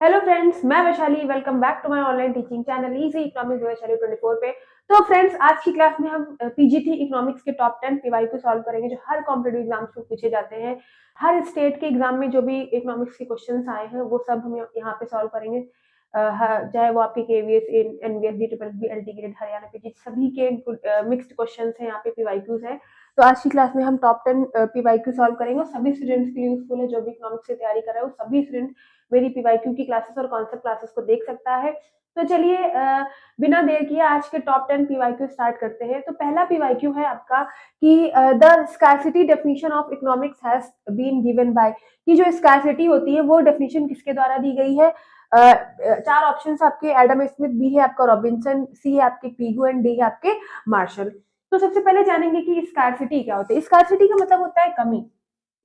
Hello friends, मैं Vaishali. Welcome back to my online teaching channel easy economics Vaishali 24 पे। तो friends, आज की क्लास में हम पीजीटी इकोनॉमिक्स के टॉप 10 पीवाईक्यू सॉल्व करेंगे जो हर कॉम्पिटिटिव एग्जाम्स में पूछे जाते हैं। हर स्टेट के एग्जाम में जो भी इकोनॉमिक्स के क्वेश्चंस आए हैं वो सब हम यहाँ पे सॉल्व करेंगे। चाहे वो आपके KVS, NVS, DB, LT grade, Haryana PG, सभी के मिक्स्ड क्वेश्चंस हैं यहाँ पे, पीवाईक्यूज हैं। तो आज की क्लास में हम टॉप 10 पीवाईक्यू सॉल्व करेंगे और सभी स्टूडेंट्स के लिए यूजफुल है। जो भी इकोनॉमिक्स की तैयारी कर रहे हैं वो सभी स्टूडेंट मेरी पीवाईक्यू की क्लासेस और कॉन्सेप्ट क्लासेस को देख सकता है। तो चलिए बिना देर किए आज के टॉप 10 पीवाईक्यू स्टार्ट करते हैं। तो पहला पीवाईक्यू है आपका कि the scarcity definition of economics has been given by, कि जो स्कार्सिटी होती है वो डेफिनेशन किसके द्वारा दी गई है। चार ऑप्शंस आपके एडम स्मिथ, बी है आपका रॉबिन्सन, सी है आपके पीगू एंड डी है आपके मार्शल। तो सबसे पहले जानेंगे कि स्कार्सिटी क्या होती है। स्कार्सिटी का मतलब होता है कमी।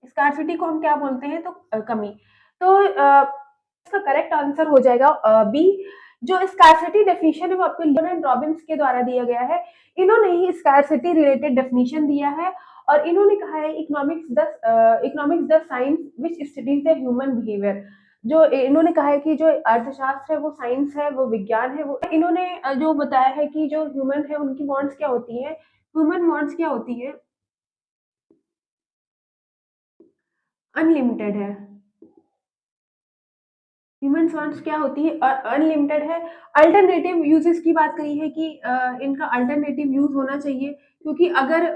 स्कार्सिटी को हम क्या बोलते हैं, तो कमी। तो इसका करेक्ट आंसर हो जाएगा बी। जो स्कार्सिटी डेफिनेशन है वो आपको लियोन एंड रॉबिन्स के द्वारा दिया गया है। इन्होंने ही स्कार्सिटी रिलेटेड डेफिनेशन दिया है और इन्होंने कहा है economics the science which studies the human behaviour. जो इन्होंने कहा है कि जो अर्थशास्त्र है वो साइंस है, वो विज्ञान है। वो इन्होंने जो बताया है कि जो ह्यूमन है उनकी वांट्स क्या होती है, ह्यूमन वांट्स क्या होती है, अनलिमिटेड है। ह्यूमन वांट्स क्या होती है, अनलिमिटेड है। अल्टरनेटिव यूजेस की बात करी है कि इनका अल्टरनेटिव यूज होना चाहिए, क्योंकि अगर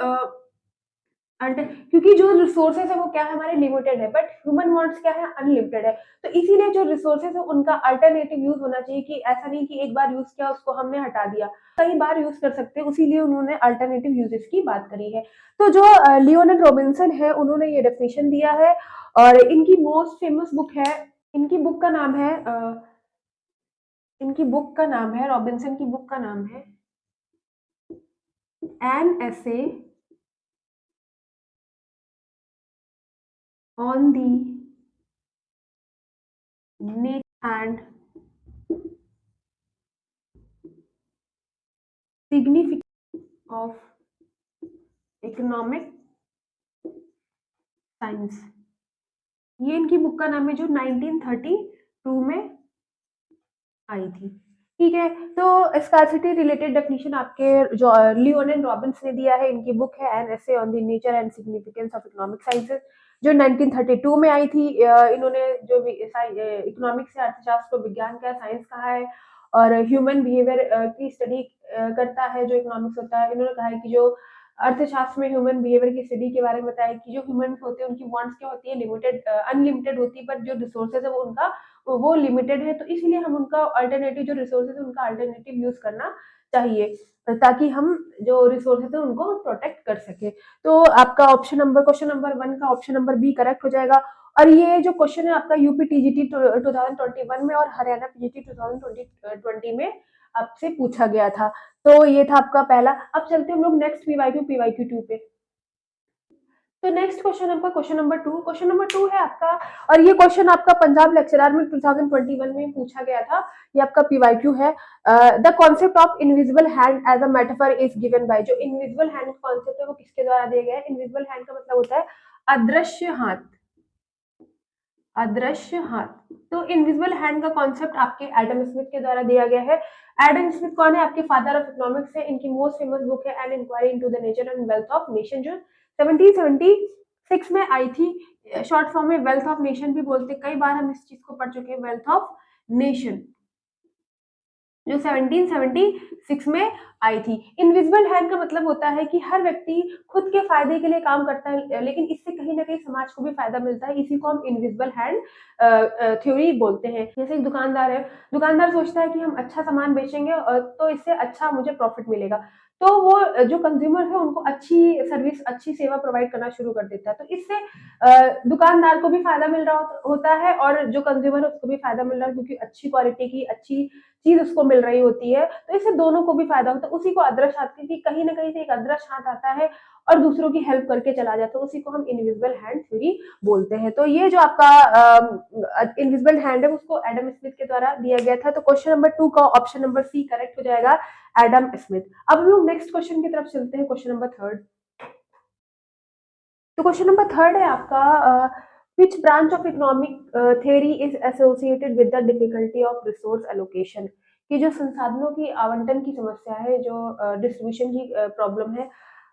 क्योंकि जो रिसोर्सेज है वो क्या है, हमारे लिमिटेड है, बट ह्यूमन वांट्स क्या है, अनलिमिटेड है। तो इसीलिए जो रिसोर्सेज है उनका अल्टरनेटिव यूज होना चाहिए, कि ऐसा नहीं कि एक बार यूज किया उसको हमने हटा दिया, कई बार यूज कर सकते हैं। इसीलिए उन्होंने अल्टरनेटिव यूजेस की बात करी है। तो जो लियोनार्ड रॉबिन्सन है उन्होंने ये डेफिनेशन दिया है और इनकी मोस्ट फेमस बुक है। इनकी बुक का नाम है रॉबिन्सन की बुक का नाम है an essay on the nature and significance of economic science. ये इनकी बुक का नाम है जो 1932 में आई थी। ठीक है। तो स्कार्सिटी रिलेटेड डेफिनेशन आपके जो लियोन एंड रॉबिन्स ने दिया है, इनकी बुक है an essay on the nature and significance of economic sciences, जो 1932 में आई थी। इन्होंने जो भी इकोनॉमिक्स से अर्थशास्त्र को विज्ञान का साइंस कहा है और ह्यूमन बिहेवियर की स्टडी करता है जो इकोनॉमिक्स होता है। इन्होंने कहा है कि जो अर्थशास्त्र में ह्यूमन बिहेवियर की स्टडी के बारे में बताया कि जो ह्यूमन होते हैं उनकी वांट्स क्या होती है, लिमिटेड अनलिमिटेड होती है, बट जो रिसोर्सेज है वो उनका वो लिमिटेड है। तो इसीलिए हम उनका अल्टरनेटिव जो रिसोर्सेज है उनका अल्टरनेटिव यूज करना चाहिए, ताकि हम जो रिसोर्सेज है उनको प्रोटेक्ट कर सके। तो आपका क्वेश्चन नंबर 1 का ऑप्शन नंबर बी करेक्ट हो जाएगा। और ये जो क्वेश्चन है आपका यूपी टीजीटी 2021 में और हरियाणा पीजीटी 2020 में आपसे पूछा गया था। तो ये था आपका पहला। अब चलते हैं हम लोग नेक्स्ट पीवाईक्यू 2 पे। तो नेक्स्ट क्वेश्चन आपका क्वेश्चन नंबर टू है आपका। और ये क्वेश्चन आपका पंजाब लेक्चरर में 2021 में पूछा गया था। ये आपका पीवाईक्यू है। The concept of invisible hand as a metaphor is given by. जो इनविजिबल हैंड कॉन्सेप्ट है वो किसके द्वारा दिया गया है। इनविजिबल हैंड का मतलब होता है अदृश्य हाथ। अदृश्य हाथ। तो इनविजिबल हैंड का कॉन्सेप्ट आपके एडम स्मिथ के द्वारा दिया गया है। एडम स्मिथ कौन है, आपके फादर ऑफ इकोनॉमिक्स है। इनकी मोस्ट फेमस बुक है an inquiry into the nature and wealth of nation, जो 1776 में आई थी। शॉर्ट फॉर्म में वेल्थ ऑफ नेशन भी बोलते, कई बार हम इस चीज को पढ़ चुके हैं, वेल्थ ऑफ नेशन, जो 1776 में आई थी। इनविजिबल हैंड का मतलब होता है कि हर व्यक्ति खुद के फायदे के लिए काम करता है, लेकिन इससे कहीं ना कहीं समाज को भी फायदा मिलता है। इसी को हम इनविजिबल हैंड थ्योरी बोलते हैं। जैसे एक दुकानदार है, दुकानदार सोचता है कि हम अच्छा सामान बेचेंगे तो इससे अच्छा मुझे प्रॉफिट मिलेगा, तो वो जो कंज्यूमर है उनको अच्छी सर्विस, अच्छी सेवा प्रोवाइड करना शुरू कर देता है। तो इससे दुकानदार को भी फायदा मिल रहा होता है और जो कंज्यूमर है उसको भी फायदा मिल रहा है, क्योंकि अच्छी क्वालिटी की अच्छी चीज उसको मिल रही होती है। तो इससे दोनों को भी फायदा होता है। उसी को अदृश्य हाथ, क्योंकि कहीं ना कहीं से एक अदृश्य हाथ आता है और दूसरों की हेल्प करके चला जाता है, उसी को हम इनविजिबल हैंड थ्योरी बोलते हैं। तो ये जो आपका इनविजिबल हैंड है उसको एडम स्मिथ के द्वारा दिया गया था। तो क्वेश्चन नंबर 2 का ऑप्शन नंबर सी करेक्ट हो जाएगा, एडम स्मिथ। अब हम लोग नेक्स्ट क्वेश्चन की तरफ चलते हैं, क्वेश्चन नंबर 3। तो क्वेश्चन नंबर 3 है आपका which branch of economic theory is associated with the difficulty of resource allocation, कि जो संसाधनों की आवंटन की समस्या है, जो डिस्ट्रीब्यूशन की प्रॉब्लम है,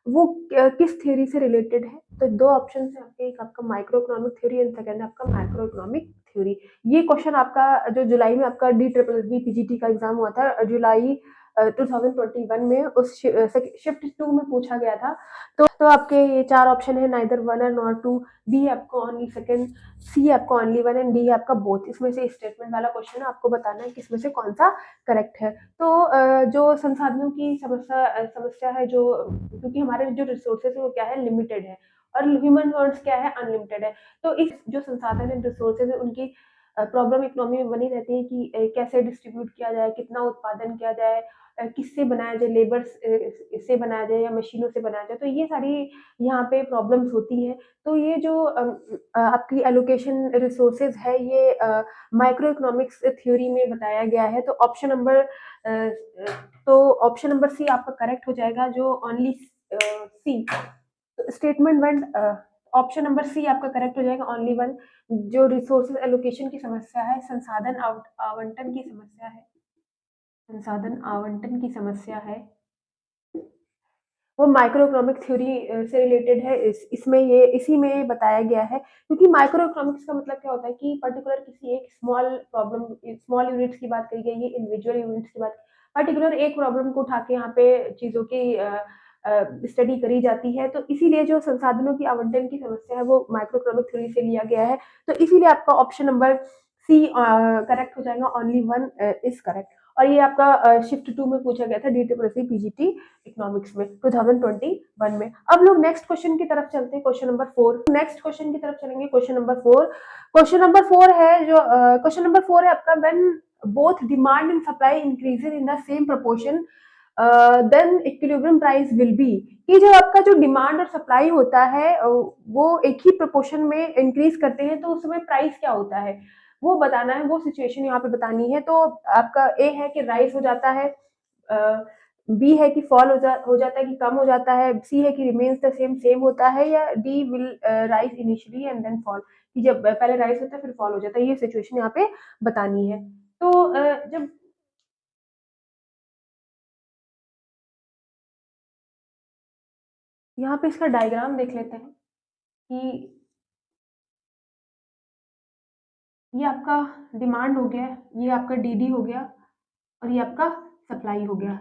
वो किस थ्योरी से रिलेटेड है? तो दो ऑप्शन है आपके, एक आपका micro economic theory and second आपका मैक्रो इकोनॉमिक थ्योरी। ये क्वेश्चन आपका जो जुलाई में आपका DSSB पीजीटी का एग्जाम हुआ था जुलाई 2021 में, उस शिफ्ट 2 में पूछा गया था। तो आपके ये चार ऑप्शन है, नाइदर वन और नॉट टू, बी आपको ओनली सेकंड, सी आपको ओनली वन एंड डी आपका बोथ। इसमें से स्टेटमेंट वाला क्वेश्चन है, आपको बताना है किसमें से कौन सा करेक्ट है। तो जो संसाधनों की समस्या है, जो क्योंकि हमारे जो रिसोर्सेज है वो क्या है, लिमिटेड है, और ह्यूमन रिसोर्स क्या है, अनलिमिटेड है। तो इस जो संसाधन है, रिसोर्सेज है, उनकी प्रॉब्लम इकोनॉमी में बनी रहती है कि कैसे डिस्ट्रीब्यूट किया जाए, कितना उत्पादन किया जाए, किससे बनाया जाए, लेबर से बनाया जाए या मशीनों से बनाया जाए। तो ये सारी यहाँ पे प्रॉब्लम्स होती हैं। तो ये जो आपकी एलोकेशन रिसोर्सेज है, ये माइक्रो इकोनॉमिक्स थ्योरी में बताया गया है। तो ऑप्शन नंबर सी आपका करेक्ट हो जाएगा, जो only C statement one. Option number C आपका करेक्ट हो जाएगा, ओनली वन। जो रिसोर्सेज एलोकेशन की समस्या है, संसाधन आवंटन की समस्या है, संसाधन आवंटन की समस्या है, वो माइक्रो इकोनॉमिक थ्योरी से रिलेटेड है। इसमें ये इसी में बताया गया है, क्योंकि माइक्रो इकोनॉमिक्स का मतलब क्या होता है कि पर्टिकुलर किसी एक स्मॉल प्रॉब्लम, स्मॉल यूनिट्स की बात करी गई है, इंडिविजुअल यूनिट्स की बात, पर्टिकुलर एक प्रॉब्लम को उठा के यहाँ पे चीजों की स्टडी करी जाती है। तो इसीलिए जो संसाधनों की आवंटन की समस्या है, वो माइक्रो इकोनॉमिक थ्योरी से लिया गया है। तो इसीलिए आपका ऑप्शन नंबर सी करेक्ट हो जाएगा, ओनली वन इज करेक्ट। और ये आपका शिफ्ट 2 में पूछा गया था, DSSB पीजीटी इकोनॉमिक्स में 2021 में। अब लोग नेक्स्ट क्वेश्चन की तरफ चलते हैं, क्वेश्चन नंबर 4। नेक्स्ट क्वेश्चन की तरफ चलेंगे, क्वेश्चन नंबर 4। क्वेश्चन नंबर 4 है जो क्वेश्चन नंबर 4 है आपका, when both demand and supply increases in the same proportion then equilibrium price will be, कि जो आपका जो डिमांड और सप्लाई होता है वो एक ही प्रोपोर्शन में इंक्रीज करते हैं, तो उस समय प्राइस क्या होता है वो बताना है, वो सिचुएशन यहाँ पे बतानी है। तो आपका ए है कि राइज हो जाता है, बी है कि फॉल हो जाता है कि कम हो जाता है, सी है कि रिमेन्स द सेम सेम होता है, या D will rise initially and then fall, कि जब पहले राइज होता है फिर फॉल हो जाता है। ये सिचुएशन यहाँ पे बतानी है। तो जब यहाँ पे इसका डायग्राम देख लेते हैं कि ये आपका डिमांड हो गया, ये आपका DD हो गया, और ये आपका सप्लाई हो गया।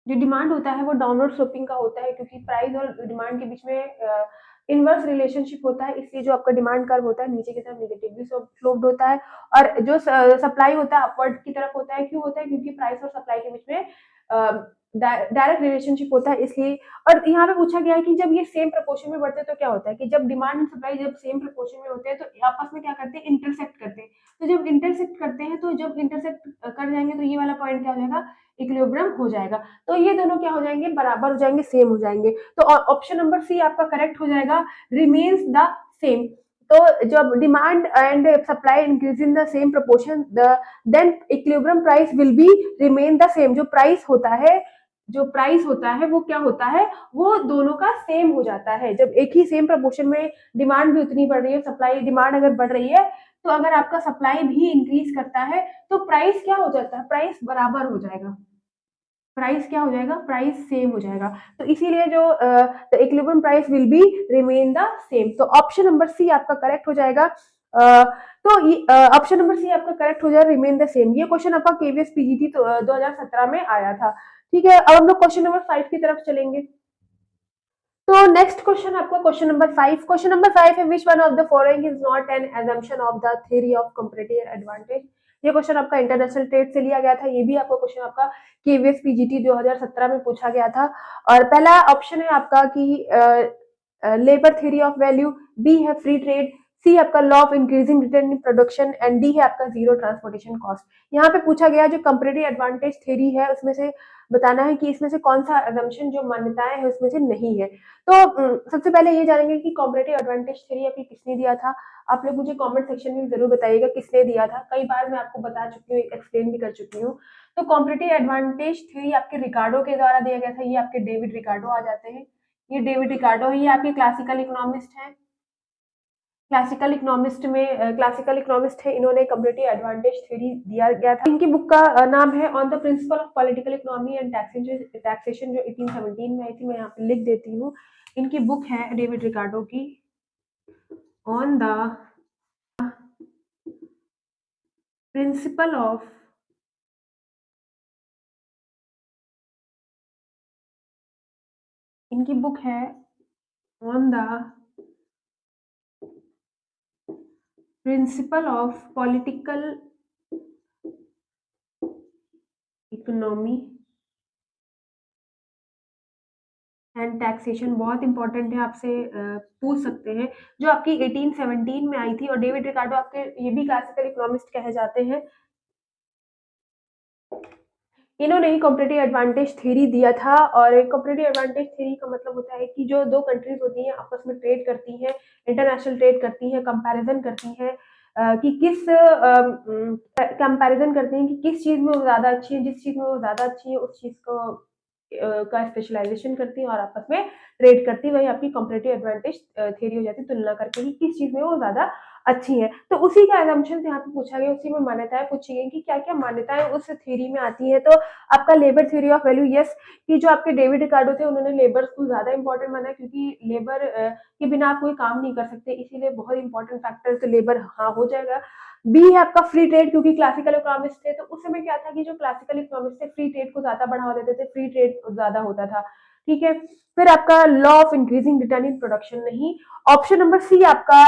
जो डिमांड होता है वो डाउनवर्ड स्लोपिंग का होता है, क्योंकि प्राइस और डिमांड के बीच में इनवर्स रिलेशनशिप होता है, इसलिए जो आपका डिमांड कर्व होता है नीचे की तरफ नेगेटिवली स्लोप्ड होता है, और जो सप्लाई होता है अपवर्ड की तरफ होता है। क्यों होता है? क्योंकि प्राइस और सप्लाई के बीच में डायरेक्ट रिलेशनशिप होता है, इसलिए। और यहाँ पे पूछा गया है कि जब ये सेम प्रोपोर्शन में बढ़ते हैं तो क्या होता है, कि जब डिमांड एंड सप्लाई जब सेम प्रोपोर्शन में होते हैं तो आपस में क्या करते हैं, इंटरसेक्ट करते हैं। तो जब इंटरसेक्ट करते हैं, तो जब इंटरसेक्ट कर जाएंगे तो ये वाला पॉइंट क्या हो जाएगा, इक्विलिब्रियम हो जाएगा। तो ये दोनों क्या हो जाएंगे, बराबर हो जाएंगे, सेम हो जाएंगे। तो ऑप्शन नंबर सी आपका करेक्ट हो जाएगा, रिमेन्स द सेम। तो जब demand and supply increase in the same proportion, then equilibrium price will be remain the same. जो प्राइस होता है वो क्या होता है, वो दोनों का सेम हो जाता है। जब एक ही सेम प्रोपोर्शन में डिमांड भी उतनी बढ़ रही है, सप्लाई डिमांड अगर बढ़ रही है, तो अगर आपका सप्लाई भी इंक्रीज करता है तो प्राइस क्या हो जाता है, प्राइस बराबर हो जाएगा, प्राइस क्या हो जाएगा, प्राइस सेम हो जाएगा। तो इसीलिए जो equilibrium price will be remain the same. तो ऑप्शन नंबर सी आपका करेक्ट हो जाएगा। तो ऑप्शन नंबर सी आपका करेक्ट हो जाएगा, रिमेन द सेम। ये क्वेश्चन आपका KVS PGT 2017 में आया था। ठीक है, अब हम लोग क्वेश्चन नंबर 5 की तरफ चलेंगे। तो नेक्स्ट क्वेश्चन आपका क्वेश्चन नंबर 5। क्वेश्चन नंबर 5 है, which one of the following is not an assumption of the theory of comparative advantage. ये क्वेश्चन आपका इंटरनेशनल ट्रेड से लिया गया था। ये भी आपका क्वेश्चन आपका KVS PGT 2017 में पूछा गया था। और पहला ऑप्शन है आपका कि labour theory of value, B है फ्री ट्रेड, सी आपका law of increasing return in production, and D है आपका जीरो ट्रांसपोर्टेशन कॉस्ट। यहाँ पे पूछा गया जो कंपैरेटिव एडवांटेज थ्योरी है उसमें से बताना है कि इसमें से कौन सा assumption जो मान्यताएं है उसमें से नहीं है। तो सबसे पहले ये जानेंगे कि कॉम्परेटिव एडवांटेज थ्योरी आपकी किसने दिया था। आप लोग मुझे कमेंट सेक्शन में जरूर बताइएगा किसने दिया था। कई बार मैं आपको बता चुकी हूँ, एक्सप्लेन भी कर चुकी हूँ। तो कॉम्परेटिव एडवांटेज थ्योरी आपके रिकार्डो के द्वारा दिया गया था। ये आपके डेविड रिकार्डो आ जाते हैं, ये डेविड रिकार्डो है, ये आपके क्लासिकल इकोनॉमिस्ट हैं। क्लासिकल इकोनॉमिस्ट है, इन्होंने कंपैरेटिव एडवांटेज थ्योरी दिया गया था। इनकी बुक का नाम है on the principle of political economy and taxation, जो 1817 में आई थी। मैं यहाँ पे लिख देती हूँ, इनकी बुक है डेविड रिकार्डो की ऑन द प्रिंसिपल ऑफ इनकी बुक है on the principle of political economy and taxation. बहुत इंपॉर्टेंट है, आपसे पूछ सकते हैं, जो आपकी 1817 में आई थी। और डेविड रिकार्डो आपके ये भी क्लासिकल इकोनॉमिस्ट कहे जाते हैं। इन्होंने ही कॉम्पिटिटिव एडवांटेज थ्योरी दिया था। और कॉम्पिटिटिव एडवांटेज थ्योरी का मतलब होता है कि जो दो कंट्रीज होती हैं आपस में ट्रेड करती हैं, इंटरनेशनल ट्रेड करती हैं, कंपैरिजन करती हैं कि किस कंपैरिजन करती हैं कि किस चीज में वो ज्यादा अच्छी है, जिस चीज में वो ज्यादा अच्छी है उस चीज को का स्पेशलाइजेशन करती है और आपस में ट्रेड करती है। वही आपकी कॉम्पिटिटिव एडवांटेज थ्योरी हो जाती है, तुलना करके कि किस चीज में वो ज्यादा अच्छी है। तो उसी का एजम्पशन यहाँ पे पूछा गया, उसी में मान्यताएं पूछी गई कि क्या क्या मान्यताएं उस थ्योरी में आती है। तो आपका labour theory of value, yes, कि जो आपके डेविड रिकार्डो थे उन्होंने लेबर को ज्यादा इंपॉर्टेंट माना, क्योंकि लेबर के बिना आप कोई काम नहीं कर सकते, इसीलिए बहुत इंपॉर्टेंट फैक्टर तो लेबर हाँ हो जाएगा। बी है आपका फ्री ट्रेड, क्योंकि क्लासिकल इकोनॉमिस्ट थे तो उस समय क्या था कि जो क्लासिकल इकोनॉमिस्ट थे फ्री ट्रेड को ज्यादा बढ़ावा देते थे, फ्री ट्रेड ज्यादा होता था। ठीक है, फिर आपका law of increasing return in production नहीं। ऑप्शन नंबर सी आपका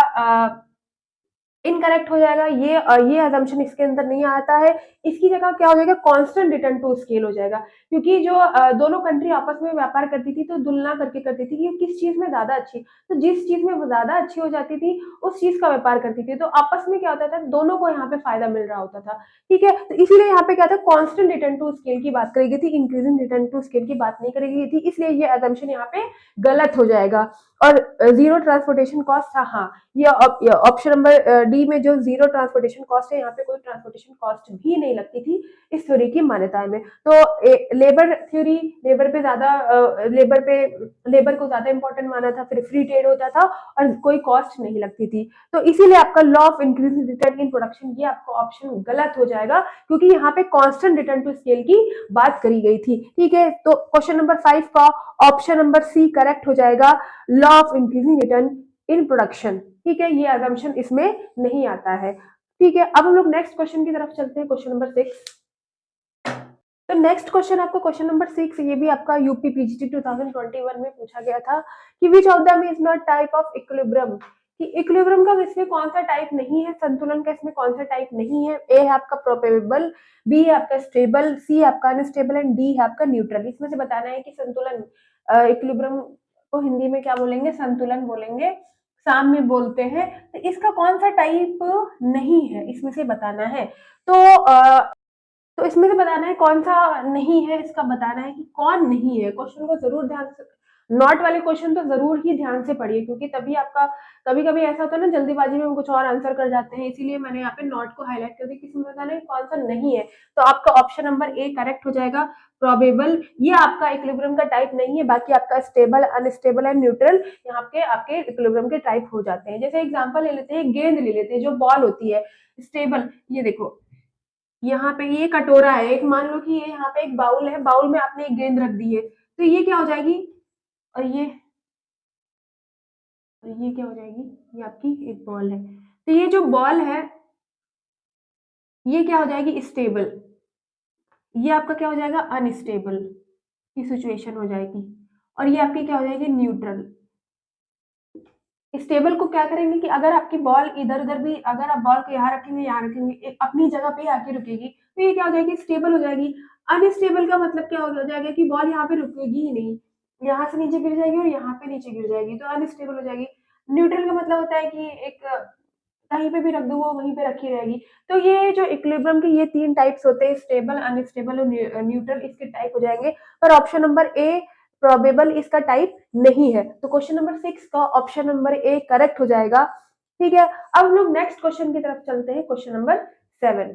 इनकरेक्ट हो जाएगा। ये अजम्पशन इसके अंदर नहीं आता है। इसकी जगह क्या हो जाएगा, कांस्टेंट रिटर्न टू स्केल हो जाएगा, क्योंकि जो दोनों कंट्री आपस में व्यापार करती थी तो तुलना करके करती थी कि किस चीज में ज्यादा अच्छी, तो जिस चीज में वो ज्यादा अच्छी हो जाती थी उस चीज का व्यापार करती थी, तो आपस में क्या होता था, दोनों को यहाँ पे फायदा मिल रहा होता था। ठीक है, तो इसीलिए यहाँ पे क्या था, कांस्टेंट रिटर्न टू स्केल की बात करी गई थी, इंक्रीजिंग रिटर्न टू स्केल की बात नहीं करी गई थी, इसलिए ये अजम्पशन यहाँ पे गलत हो जाएगा। और जीरो ट्रांसपोर्टेशन कॉस्ट था, हाँ, ये ऑप्शन नंबर डी में जो जीरो ट्रांसपोर्टेशन कॉस्ट है, यहाँ पे कोई ट्रांसपोर्टेशन कॉस्ट भी नहीं लगती थी इस थ्योरी की मान्यताएं में। तो लेबर थ्योरी, लेबर को ज्यादा इंपॉर्टेंट माना था, फिर फ्री ट्रेड होता था और कोई कॉस्ट नहीं लगती थी। तो इसीलिए आपका law of increasing return in production, ये आपका ऑप्शन गलत हो जाएगा, क्योंकि यहाँ पे कांस्टेंट रिटर्न टू स्केल की बात करी गई थी। ठीक है, तो क्वेश्चन नंबर 5 का ऑप्शन नंबर सी करेक्ट हो जाएगा, law of increasing return in production. ठीक है, ये अजम्पशन इसमें नहीं आता है। ठीक है, अब हम लोग नेक्स्ट क्वेश्चन की तरफ चलते हैं, क्वेश्चन नंबर 6। तो नेक्स्ट क्वेश्चन आपका क्वेश्चन नंबर 6, ये भी आपका यूपी पीजीटी 2021 में पूछा गया था कि which of them is not type of equilibrium, कि इक्विलिब्रियम का इसमें कौन सा टाइप नहीं है, संतुलन का इसमें कौन सा टाइप नहीं है। ए है आपका प्रोपेबल, बी है आपका स्टेबल, सी है आपका अनस्टेबल एंड डी है आपका न्यूट्रल। इसमें से बताना है कि संतुलन, इक्विलिब्रियम को हिंदी में क्या बोलेंगे, संतुलन बोलेंगे, साम्य बोलते हैं, तो इसका कौन सा टाइप नहीं है इसमें से बताना है। तो इसमें से बताना है कौन सा नहीं है, इसका बताना है कि कौन नहीं है। क्वेश्चन को जरूर ध्यान से, नॉट वाले क्वेश्चन तो जरूर ही ध्यान से पढ़िए, क्योंकि तभी आपका, कभी कभी ऐसा होता है ना जल्दीबाजी में हम कुछ और आंसर कर जाते हैं, इसीलिए मैंने यहाँ पे नॉट को हाईलाइट कर दिया कि इसमें बताना है कौन सा नहीं है। तो आपका ऑप्शन नंबर ए करेक्ट हो जाएगा, प्रोबेबल, ये आपका इक्विलिब्रियम का टाइप नहीं है। बाकी आपका स्टेबल, अनस्टेबल एंड न्यूट्रल यहाँ पे आपके इक्विलिब्रियम के टाइप हो जाते हैं। जैसे एग्जांपल ले लेते हैं, गेंद ले लेते हैं, जो बॉल होती है स्टेबल, ये देखो यहाँ पे ये कटोरा है, एक मान लो कि ये यहाँ पे एक बाउल है, बाउल में आपने एक गेंद रख दी है, तो ये क्या हो जाएगी, और ये क्या हो जाएगी, ये आपकी एक बॉल है। तो ये जो बॉल है ये क्या हो जाएगी, स्टेबल, ये आपका क्या हो जाएगा, अनस्टेबल की सिचुएशन हो जाएगी, और ये आपकी क्या हो जाएगी, न्यूट्रल। स्टेबल को क्या करेंगे कि अगर आपकी बॉल इधर उधर भी, अगर आप बॉल को यहाँ रखेंगे अपनी जगह पे आके रुकेगी, तो ये क्या हो जाएगी, स्टेबल हो जाएगी। अनस्टेबल का मतलब क्या हो जाएगा कि बॉल यहाँ पे रुकेगी ही नहीं, यहाँ से नीचे गिर जाएगी और यहाँ पे नीचे गिर जाएगी, तो अनस्टेबल हो जाएगी। न्यूट्रल का मतलब होता है कि एक कहीं पे भी रख दो वो वहीं पे रखी रहेगी। तो ये जो इक्विलिब्रियम के ये 3 टाइप्स होते हैं, स्टेबल, अनस्टेबल और न्यूट्रल, इसके टाइप हो जाएंगे। पर ऑप्शन नंबर ए प्रोबेबल इसका टाइप नहीं है, तो क्वेश्चन नंबर 6 का ऑप्शन नंबर ए करेक्ट हो जाएगा। ठीक है, अब हम लोग नेक्स्ट क्वेश्चन की तरफ चलते हैं, क्वेश्चन नंबर 7।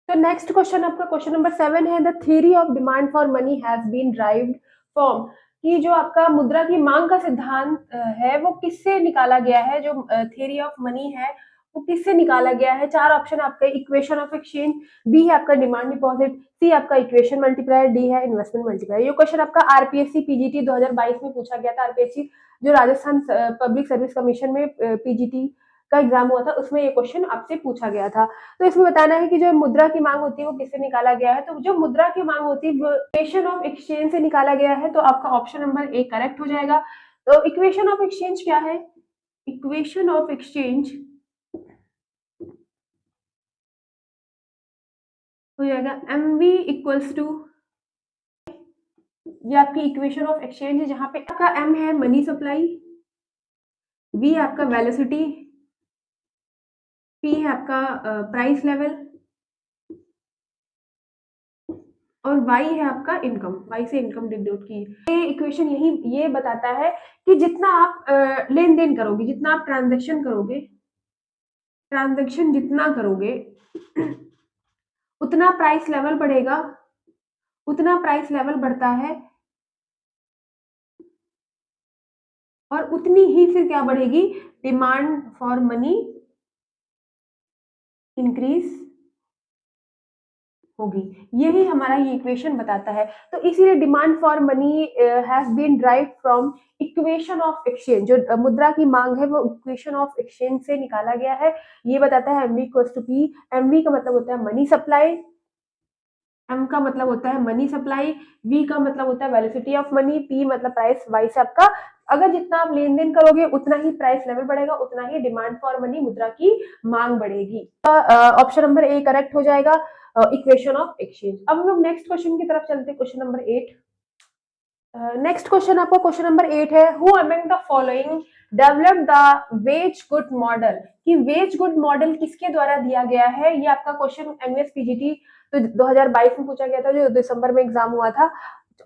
तो नेक्स्ट क्वेश्चन आपका क्वेश्चन नंबर 7 है, the theory of demand for money has been derived from. कि जो आपका मुद्रा की मांग का सिद्धांत है वो किससे निकाला गया है, जो थ्योरी ऑफ मनी है वो किससे निकाला गया है। चार ऑप्शन आपके, इक्वेशन ऑफ एक्सचेंज, बी है आपका डिमांड डिपॉजिट, सी आपका इक्वेशन मल्टीप्लायर, डी है इन्वेस्टमेंट मल्टीप्लायर। ये क्वेश्चन आपका आरपीएससी पीजीटी 2022 में पूछा गया था। आरपीएससी जो राजस्थान पब्लिक सर्विस कमीशन में पीजीटी का एग्जाम हुआ था, उसमें ये क्वेश्चन आपसे पूछा गया था। तो इसमें बताना है कि जो मुद्रा की मांग होती है वो किससे निकाला गया है। तो जो मुद्रा की मांग होती है वो इक्वेशन ऑफ एक्सचेंज से निकाला गया है। तो आपका ऑप्शन नंबर ए करेक्ट हो जाएगा। तो इक्वेशन ऑफ एक्सचेंज क्या है? इक्वेशन ऑफ एक्सचेंज हो जाएगा mv इक्वल्स टू, ये आपकी इक्वेशन ऑफ एक्सचेंज है जहां पे आपका m है मनी सप्लाई, v आपका वेलोसिटी, p है आपका प्राइस लेवल और y है आपका इनकम, y से इनकम डिडक्ट की। ये इक्वेशन ये बताता है कि जितना आप लेन देन करोगे, जितना आप ट्रांजेक्शन जितना करोगे उतना प्राइस लेवल बढ़ेगा, उतना प्राइस लेवल बढ़ता है और उतनी ही फिर क्या बढ़ेगी, डिमांड फॉर मनी इंक्रीज होगी। यही हमारा ये इक्वेशन बताता है। तो इसीलिए demand for money has been derived from equation of exchange. जो मुद्रा की मांग है वो इक्वेशन ऑफ एक्सचेंज से निकाला गया है। ये बताता है MV equals to P. MV का मतलब होता है मनी सप्लाई, एम का मतलब होता है मनी सप्लाई, वी का मतलब होता है वेलोसिटी ऑफ मनी, पी मतलब प्राइस, वाई से आपका अगर जितना आप लेन देन करोगे उतना ही प्राइस लेवल बढ़ेगा, उतना ही डिमांड फॉर मनी मुद्रा की मांग बढ़ेगी। ऑप्शन नंबर ए करेक्ट हो जाएगा, इक्वेशन ऑफ एक्सचेंज। अब हम लोग नेक्स्ट क्वेश्चन की तरफ चलते हैं, क्वेश्चन नंबर 8। नेक्स्ट क्वेश्चन आपका क्वेश्चन नंबर 8 है, who among the following develop the ways good model. कि वेज गुड मॉडल किसके द्वारा दिया गया है, ये आपका क्वेश्चन एमएस पीजीटी तो 2022 में पूछा गया था, जो दिसंबर में एग्जाम हुआ था।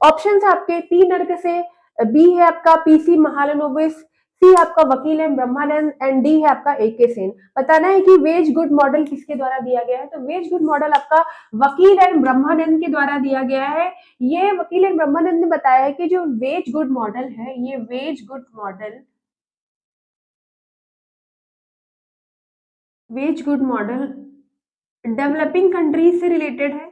ऑप्शन है आपके, पी नर्क से, बी है आपका पीसी महालनोबिस, सी आपका वकील है ब्रह्मानंद एंड डी है आपका एके सेन। बताना है कि वेज गुड मॉडल किसके द्वारा दिया गया है। तो वेज गुड मॉडल आपका वकील एंड ब्रह्मानंद के द्वारा दिया गया है। ये वकील एंड ब्रह्मानंद ने बताया है कि जो वेज गुड मॉडल है, ये wage good model developing countries से रिलेटेड है,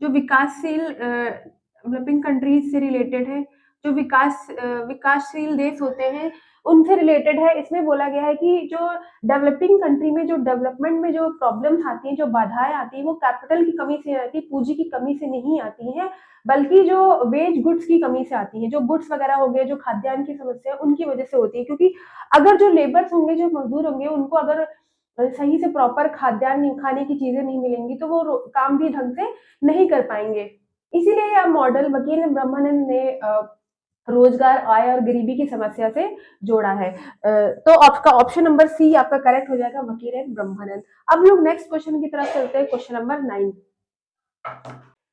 जो विकासशील डेवलपिंग कंट्रीज से रिलेटेड है, जो विकासशील देश होते हैं उनसे रिलेटेड है। इसमें बोला गया है कि जो डेवलपिंग कंट्री में जो डेवलपमेंट में जो प्रॉब्लम्स आती हैं, जो बाधाएं आती हैं, वो कैपिटल की कमी से आती है, पूंजी की कमी से नहीं आती हैं, बल्कि जो वेज गुड्स की कमी से आती है। जो गुड्स वगैरह हो गए, जो खाद्यान्न की समस्या है, उनकी वजह से होती है। क्योंकि अगर जो लेबर्स होंगे, जो मजदूर होंगे, उनको अगर सही से प्रॉपर खाद्यान्न खाने की चीजें नहीं मिलेंगी तो वो काम भी ढंग से नहीं कर पाएंगे। इसीलिए यह मॉडल वकील ब्रह्मानंद ने रोजगार, आय और गरीबी की समस्या से जोड़ा है। तो आपका ऑप्शन नंबर सी आपका करेक्ट हो जाएगा, वकील एंड ब्रह्मानंद। अब लोग नेक्स्ट क्वेश्चन की तरफ चलते हैं, क्वेश्चन नंबर 9।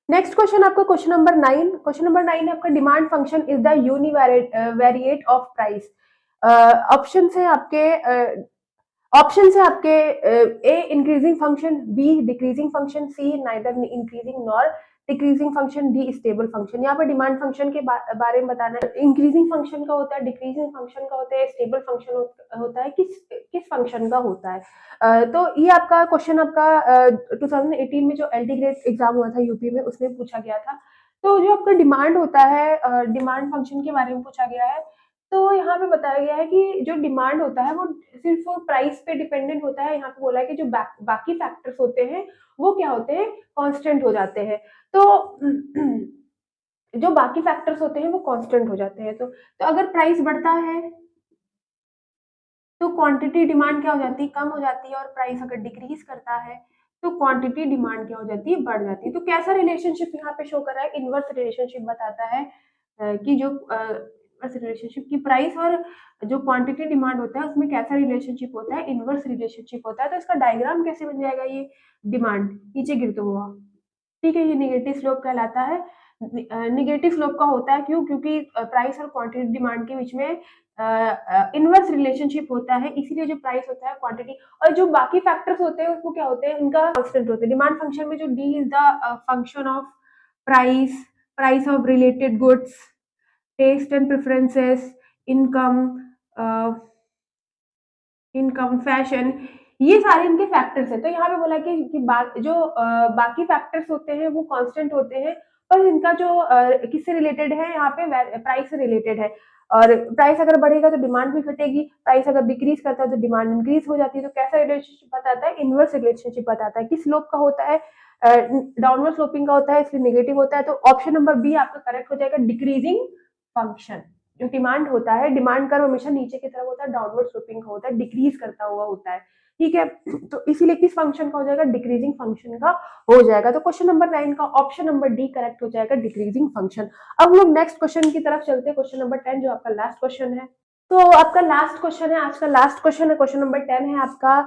नेक्स्ट क्वेश्चन आपका क्वेश्चन नंबर 9। क्वेश्चन नंबर 9 आपका demand function is the univariate of price. Option है आपके A increasing function, B decreasing function, C neither increasing nor decreasing function, D stable function. यहाँ पे demand function के बारे में बताना है। इंक्रीजिंग फंक्शन का होता है, डिक्रीजिंग फंक्शन का होता है, स्टेबल फंक्शन होता है, किस फंक्शन का होता है। तो ये आपका क्वेश्चन आपका 2018 में जो एलडी ग्रेड एग्जाम हुआ था यूपी में, उसमें पूछा गया था। तो जो आपका डिमांड होता है, डिमांड फंक्शन के बारे में पूछा गया है। तो यहाँ पे बताया गया है कि जो डिमांड होता है वो सिर्फ प्राइस पे डिपेंडेंट होता है। यहाँ पे बोला है कि जो बाकी फैक्टर्स होते हैं वो क्या होते हैं, कांस्टेंट हो जाते हैं। तो जो बाकी फैक्टर्स होते हैं वो कांस्टेंट हो जाते हैं। तो अगर प्राइस बढ़ता है तो क्वांटिटी डिमांड क्या हो जाती है, कम हो जाती है, और प्राइस अगर डिक्रीज करता है तो क्वांटिटी डिमांड क्या हो जाती है, बढ़ जाती है। तो कैसा रिलेशनशिप यहाँ पे शो कर रहा है, इनवर्स रिलेशनशिप बताता है कि जो रिलेशनशिप की प्राइस और जो क्वांटिटी डिमांड होता है उसमें कैसा रिलेशनशिप होता है, इनवर्स रिलेशनशिप होता है। तो इसका डायग्राम कैसे बन जाएगा, ये डिमांड नीचे गिरते हुआ, ठीक है, ये नेगेटिव स्लोप कहलाता है। नेगेटिव स्लोप का होता है क्यों, क्योंकि प्राइस और क्वांटिटी डिमांड के बीच में इनवर्स रिलेशनशिप होता है, इसीलिए जो प्राइस होता है, क्वांटिटी और जो बाकी फैक्टर्स होते हैं उसको क्या होते हैं, उनका कांस्टेंट होते हैं। डिमांड फंक्शन में जो D is the function of price of related goods, taste and preferences, income, income, fashion, ये सारे इनके फैक्टर्स हैं। तो यहाँ पे बोला कि बाकी फैक्टर्स होते हैं वो कांस्टेंट होते हैं, पर इनका जो किससे रिलेटेड है, यहाँ पे प्राइस से रिलेटेड है। और प्राइस अगर बढ़ेगा तो डिमांड भी घटेगी, प्राइस अगर डिक्रीज करता है तो डिमांड इंक्रीज हो जाती है। तो कैसा रिलेशनशिप बताता है? इनवर्स रिलेशनशिप बताता है। किस स्लोप का होता है? डाउनवर्ड स्लोपिंग का होता है, इसलिए नेगेटिव होता है। तो ऑप्शन नंबर बी आपका करेक्ट हो जाएगा, डिक्रीजिंग फंक्शन। जो डिमांड होता है, डिमांड कर्व हमेशा नीचे की तरफ होता है, डाउनवर्ड स्लोपिंग का होता है, डिक्रीज करता हुआ होता है। ठीक है, तो इसीलिए किस फंक्शन का हो जाएगा? डिक्रीजिंग फंक्शन का हो जाएगा। तो क्वेश्चन नंबर 9 का ऑप्शन नंबर डी करेक्ट हो जाएगा, डिक्रीजिंग फंक्शन। अब हम लोग नेक्स्ट क्वेश्चन की तरफ चलते हैं, क्वेश्चन नंबर 10 जो आपका लास्ट क्वेश्चन है। तो आपका लास्ट क्वेश्चन है, आज का लास्ट क्वेश्चन है, क्वेश्चन नंबर 10 है आपका।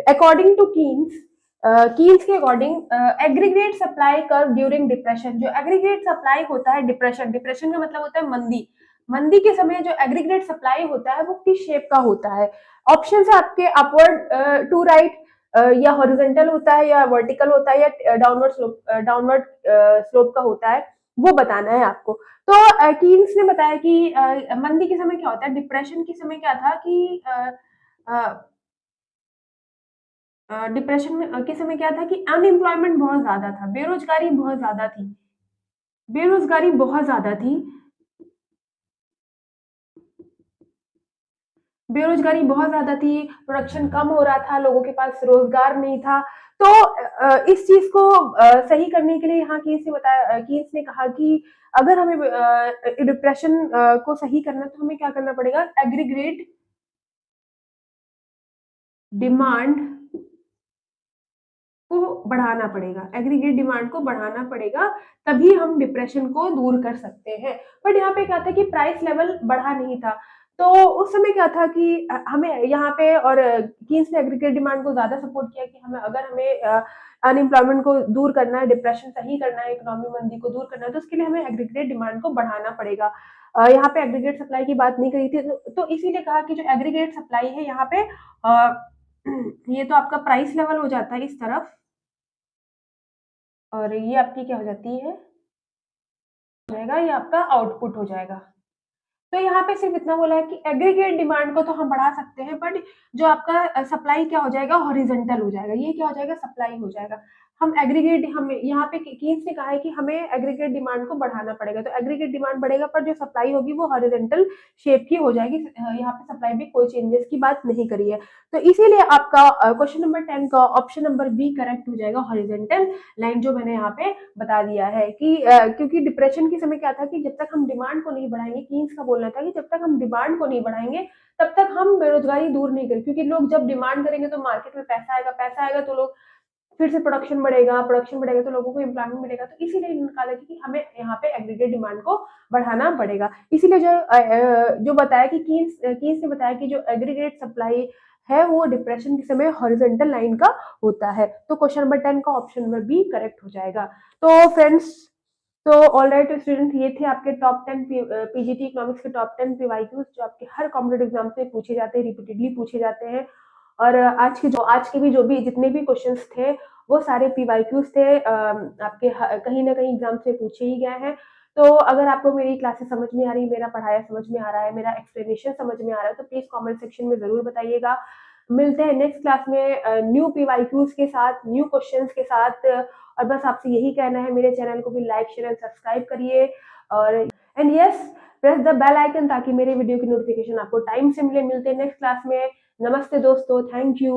अकॉर्डिंग टू कीन्स, कीन्स के according aggregate supply curve during depression, जो एग्रीगेट सप्लाई होता है डिप्रेशन, डिप्रेशन का मतलब होता है मंदी, मंदी के समय जो एग्रीगेट सप्लाई होता है वो किस शेप का होता है? ऑप्शन है आपके, अपवर्ड टू राइट, या हॉरिजॉन्टल होता है, या वर्टिकल होता है, या डाउनवर्ड स्लोप का होता है, वो बताना है आपको। तो कीन्स ने बताया कि मंदी के समय क्या होता है, डिप्रेशन के समय क्या था कि डिप्रेशन के समय क्या था कि अनएम्प्लॉयमेंट बहुत ज्यादा था, बेरोजगारी बहुत ज्यादा थी, बेरोजगारी बहुत ज्यादा थी, बेरोजगारी बहुत ज्यादा थी, प्रोडक्शन कम हो रहा था, लोगों के पास रोजगार नहीं था। तो इस चीज को सही करने के लिए यहाँ कीन्स ने कहा कि अगर हमें डिप्रेशन को सही करना है तो हमें क्या करना पड़ेगा? एग्रीगेट डिमांड को बढ़ाना पड़ेगा, एग्रीगेट डिमांड को बढ़ाना पड़ेगा, तभी हम डिप्रेशन को दूर कर सकते हैं। बट यहाँ पे क्या था कि प्राइस लेवल बढ़ा नहीं था। तो उस समय क्या था कि हमें यहाँ पे, और कीन्स ने एग्रीगेट डिमांड को ज्यादा सपोर्ट किया कि हमें अनएम्प्लॉयमेंट को दूर करना है, डिप्रेशन सही करना है, इकोनॉमी मंदी को दूर करना है, तो उसके लिए हमें एग्रीगेट डिमांड को बढ़ाना पड़ेगा। यहाँ पे एग्रीगेट सप्लाई की बात नहीं करी थी, तो इसीलिए कहा कि जो एग्रीगेट सप्लाई है यहाँ पे ये तो आपका प्राइस लेवल हो जाता है इस तरफ, और ये आपकी क्या हो जाती है, हो जाएगा, ये आपका आउटपुट हो जाएगा। तो यहाँ पे सिर्फ इतना बोला है कि एग्रीगेट डिमांड को तो हम बढ़ा सकते हैं, बट जो आपका सप्लाई क्या हो जाएगा, हॉरिजॉन्टल हो जाएगा। ये क्या हो जाएगा? सप्लाई हो जाएगा। हम यहाँ पे कीन्स ने कहा है कि हमें एग्रीगेट डिमांड को बढ़ाना पड़ेगा, तो एग्रीगेट डिमांड बढ़ेगा पर जो सप्लाई होगी वो हॉरिजॉन्टल शेप की हो जाएगी। यहाँ पे सप्लाई में कोई चेंजेस की बात नहीं करी है। तो इसीलिए आपका क्वेश्चन नंबर 10 का ऑप्शन नंबर बी करेक्ट हो जाएगा, हॉरिजॉन्टल लाइन, जो मैंने यहाँ पे बता दिया है कि क्योंकि डिप्रेशन के समय क्या था कि जब तक हम डिमांड को नहीं बढ़ाएंगे, कीन्स का बोलना था कि जब तक हम डिमांड को नहीं बढ़ाएंगे तब तक हम बेरोजगारी दूर नहीं करेंगे, क्योंकि लोग जब डिमांड करेंगे तो मार्केट में पैसा आएगा तो लोग फिर से प्रोडक्शन बढ़ेगा तो लोगों को एम्प्लॉयमेंट मिलेगा। तो इसीलिए निकाला कि हमें यहाँ पे एग्रीगेट डिमांड को बढ़ाना पड़ेगा। इसीलिए जो बताया कि कीन्स ने बताया कि जो एग्रीगेट सप्लाई है वो डिप्रेशन के समय हॉरिजॉन्टल लाइन का होता है। तो क्वेश्चन नंबर 10 का ऑप्शन नंबर बी करेक्ट हो जाएगा। तो फ्रेंड्स, तो ऑल राइट स्टूडेंट, ये थे आपके टॉप 10 पीजीटी इकोनॉमिक्स के टॉप 10 पीवाईक्यूज जो आपके हर कॉम्पिटेटिव एग्जाम से पूछे जाते हैं, रिपीटेडली पूछे जाते हैं। और आज के जो भी जितने भी क्वेश्चंस थे वो सारे पीवाईक्यूज थे, आपके कहीं ना कहीं एग्जाम से पूछे ही गए हैं। तो अगर आपको मेरी क्लासेस समझ में आ रही, मेरा पढ़ाया समझ में आ रहा है, मेरा एक्सप्लेनेशन समझ में आ रहा है, तो प्लीज कमेंट सेक्शन में जरूर बताइएगा। मिलते हैं नेक्स्ट क्लास में न्यू पीवाईक्यूज के साथ, न्यू क्वेश्चंस के साथ। और बस आपसे यही कहना है, मेरे चैनल को भी लाइक शेयर एंड सब्सक्राइब करिए, और and yes, press the bell icon ताकि मेरे वीडियो की नोटिफिकेशन आपको टाइम से मिले। मिलते हैं नेक्स्ट क्लास में। नमस्ते दोस्तों, थैंक यू।